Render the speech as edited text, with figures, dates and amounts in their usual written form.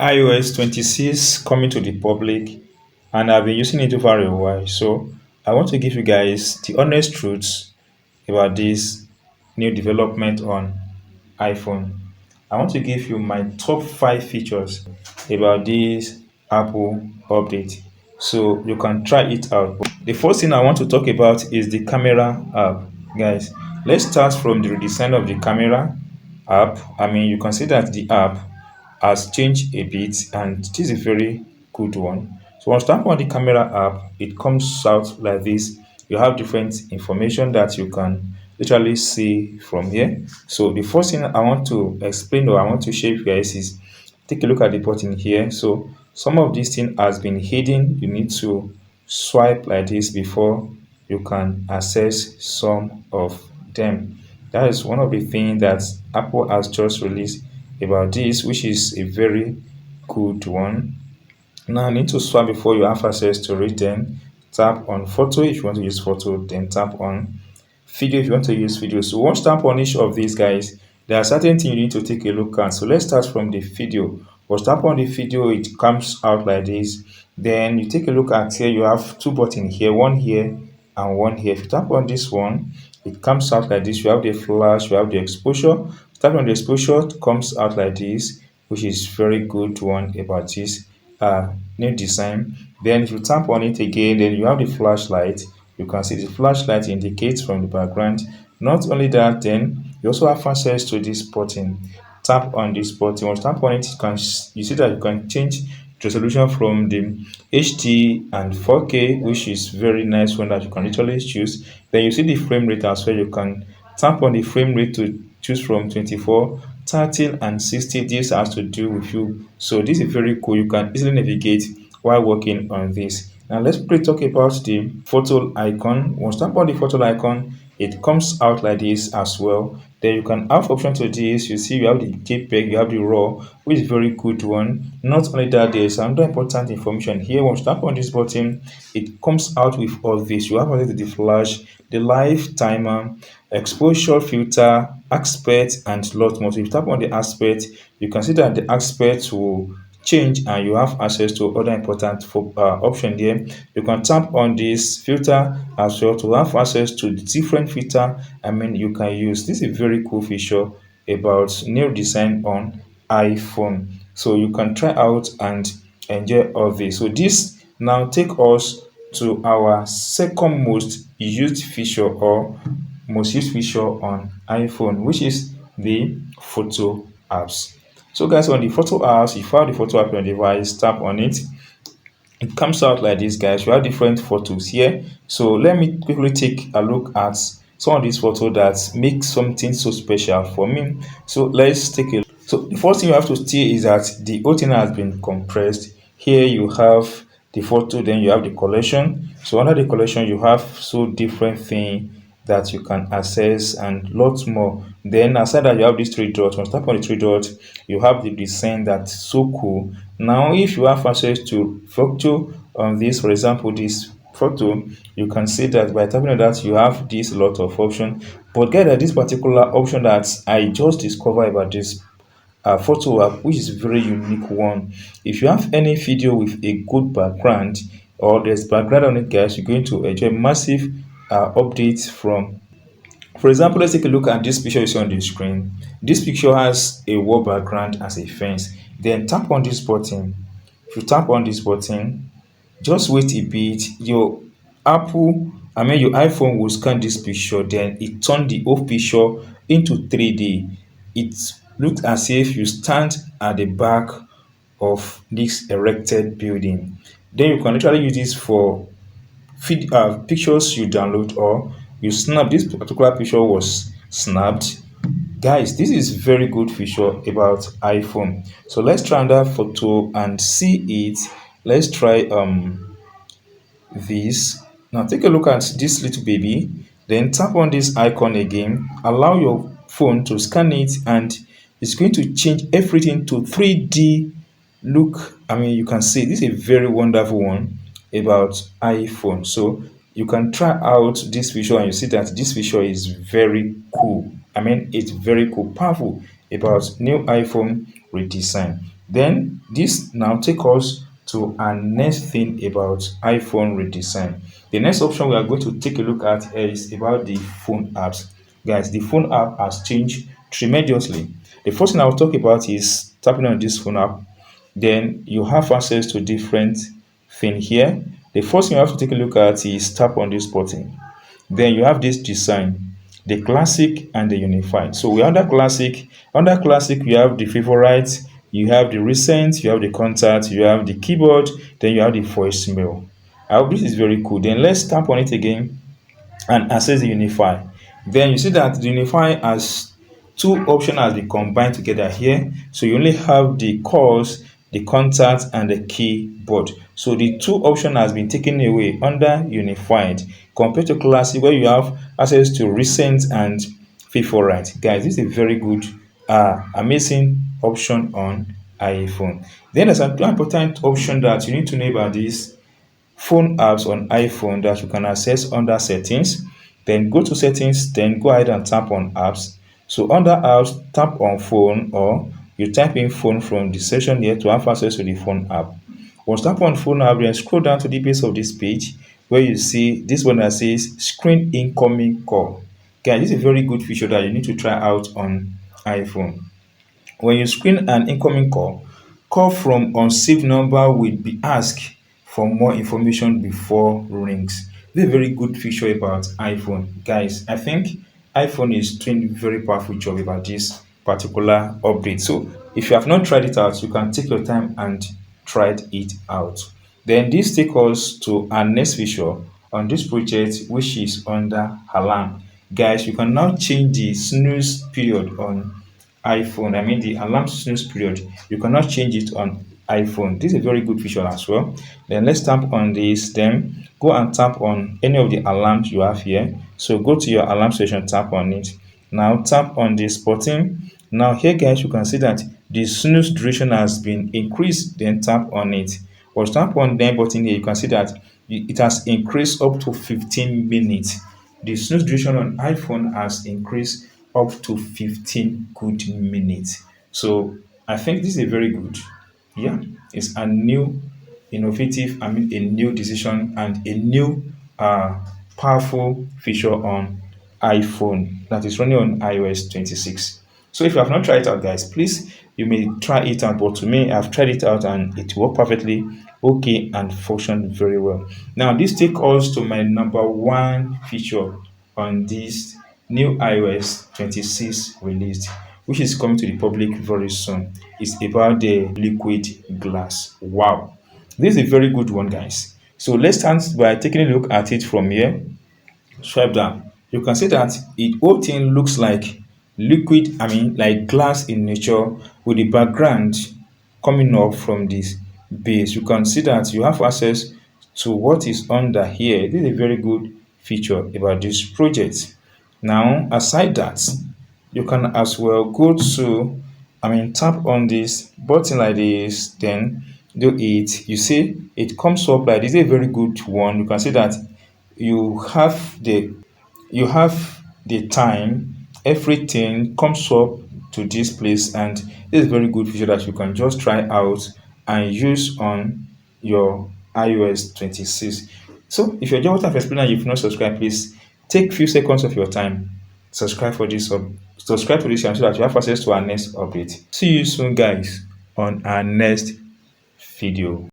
iOS 26 coming to the public, and I've been using it for a while. So I want to give you guys the honest truths about this new development on iPhone. I want to give you my top 5 features about this Apple update so you can try it out. The first thing I want to talk about is the camera app. Guys, let's start from the redesign of the camera app. You can see that the app has changed a bit, and this is a very good one. So once you tap on the camera app, it comes out like this. You have different information that you can literally see from here. So the first thing I want to explain, or I want to share with you guys, is take a look at the button here. So some of this thing has been hidden. You need to swipe like this before you can access some of them. That is one of the things that Apple has just released about this, which is a very good one. Now you need to swipe before you have access to it. Then tap on photo if you want to use photo, then tap on video if you want to use video. So once you tap on each of these guys, there are certain things you need to take a look at. So let's start from the video. Once you tap on the video, it comes out like this. Then you take a look at here, you have two buttons here, one here and one here. If you tap on this one, it comes out like this. You have the flash, you have the exposure. Tap on the exposure, it comes out like this, which is very good one about this new design. Then if you tap on it again, then you have the flashlight. You can see the flashlight indicates from the background. Not only that, then you also have access to this button. Tap on this button. Once you tap on it, you see that you can change the resolution from the HD and 4K, which is very nice one that you can literally choose. Then you see the frame rate as well. You can tap on the frame rate to choose from 24, 30, and 60. This has to do with you. So this is very cool. You can easily navigate while working on this. Now let's quickly talk about the photo icon. Once you tap on the photo icon, it comes out like this as well. Then you can have option to this. You see you have the JPEG, you have the RAW, which is very good one. Not only that, there is another important information here. Once you tap on this button, it comes out with all this. You have access to the flash, the live timer, exposure filter, aspect, and lot more. So if you tap on the aspect, you can see that the aspect will change and you have access to other important option there. You can tap on this filter as well to have access to the different filter you can use. This is a very cool feature about new design on iPhone, so you can try out and enjoy all this. So this now take us to our second most used feature, or most used feature on iPhone, which is the photo apps. So guys, on the photo apps, if you have the photo app on your device, tap on it. It comes out like this, guys. We have different photos here. So let me quickly take a look at some of these photos that make something so special for me. So let's take a look. So the first thing you have to see is that the whole thing has been compressed. Here you have the photo, then you have the collection. So under the collection, you have so different thing that you can access and lots more. Then aside that, you have these three dots. When you tap on the three dots, you have the design that's so cool. Now if you have access to photo on this, for example this photo, you can see that by tapping on that you have this lot of option. But get that this particular option that I just discovered about this photo app, which is very unique one. If you have any video with a good background, or there's background on it, guys, you're going to enjoy massive updates from. For example, let's take a look at this picture you see on the screen. This picture has a wall background as a fence. Then tap on this button. If you tap on this button, just wait a bit. Your your iPhone will scan this picture, then it turn the whole picture into 3D. It looks as if you stand at the back of this erected building. Then you can literally use this for pictures you download or you snap. This particular picture was snapped. Guys, this is very good feature about iPhone. So let's try another photo and see it. Let's try this. Now take a look at this little baby, then tap on this icon again, allow your phone to scan it, and it's going to change everything to 3D look. You can see this is a very wonderful one about iPhone. So you can try out this feature and you see that this feature is very cool. It's very cool, powerful about new iPhone redesign. Then this now take us to our next thing about iPhone redesign. The next option we are going to take a look at is about the phone apps. Guys, the phone app has changed tremendously. The first thing I will talk about is tapping on this phone app. Then you have access to different thing here. The first thing you have to take a look at is tap on this button. Then you have this design, the classic and the unified. So we under classic. Under classic, you have the favorite, you have the recent, you have the contact, you have the keyboard, then you have the voicemail. I hope this is very cool. Then let's tap on it again and access the unify. Then you see that the unify has two options has been combined together here. So you only have the calls, the contact, and the keyboard. So the two option has been taken away under unified compared to classic where you have access to recent and favorite. Guys, this is a very good, amazing option on iPhone. Then there's an important option that you need to know about this phone apps on iPhone that you can access under settings. Then go to settings, then go ahead and tap on apps. So under apps, tap on phone or you type in phone from the section here to have access to the phone app. Once tap on phone app, then scroll down to the base of this page where you see this one that says screen incoming call. Guys, this is a very good feature that you need to try out on iPhone. When you screen an incoming call, call from unsaved number will be asked for more information before rings. This is a very good feature about iPhone. Guys, I think iPhone is doing a very powerful job about this particular update. So if you have not tried it out, you can take your time and try it out. Then this takes us to our next feature on this project, which is under alarm. Guys, you can now change the snooze period on iPhone. I mean the alarm snooze period. You cannot change it on iPhone. This is a very good feature as well. Then let's tap on this. Then go and tap on any of the alarms you have here. So go to your alarm station, tap on it. Now tap on this button. Now here guys, you can see that the snooze duration has been increased. Then tap on it. Or tap on the button here, you can see that it has increased up to 15 minutes. The snooze duration on iPhone has increased up to 15 good minutes. So I think this is a very good. Yeah, it's a new innovative, I mean a new decision and a new powerful feature on iPhone that is running on iOS 26. So if you have not tried it out, guys, please you may try it out. But to me, I've tried it out and it worked perfectly okay and functioned very well. Now this takes us to my number one feature on this new iOS 26 released, which is coming to the public very soon. It's about the liquid glass. Wow, this is a very good one, guys. So let's start by taking a look at it from here. Swipe down, you can see that it whole thing looks like liquid, I mean like glass in nature, with the background coming up from this base. You can see that you have access to what is under here. This is a very good feature about this project. Now aside that, you can as well go to, I mean tap on this button like this, then do it. You see it comes up like this. Is a very good one. You can see that you have the you have the time, everything comes up to this place, and this is very good feature that you can just try out and use on your iOS 26. So if you're just what I've explained and you've not subscribed, please take few seconds of your time, subscribe for this subscribe to this channel so that you have access to our next update. See you soon guys on our next video.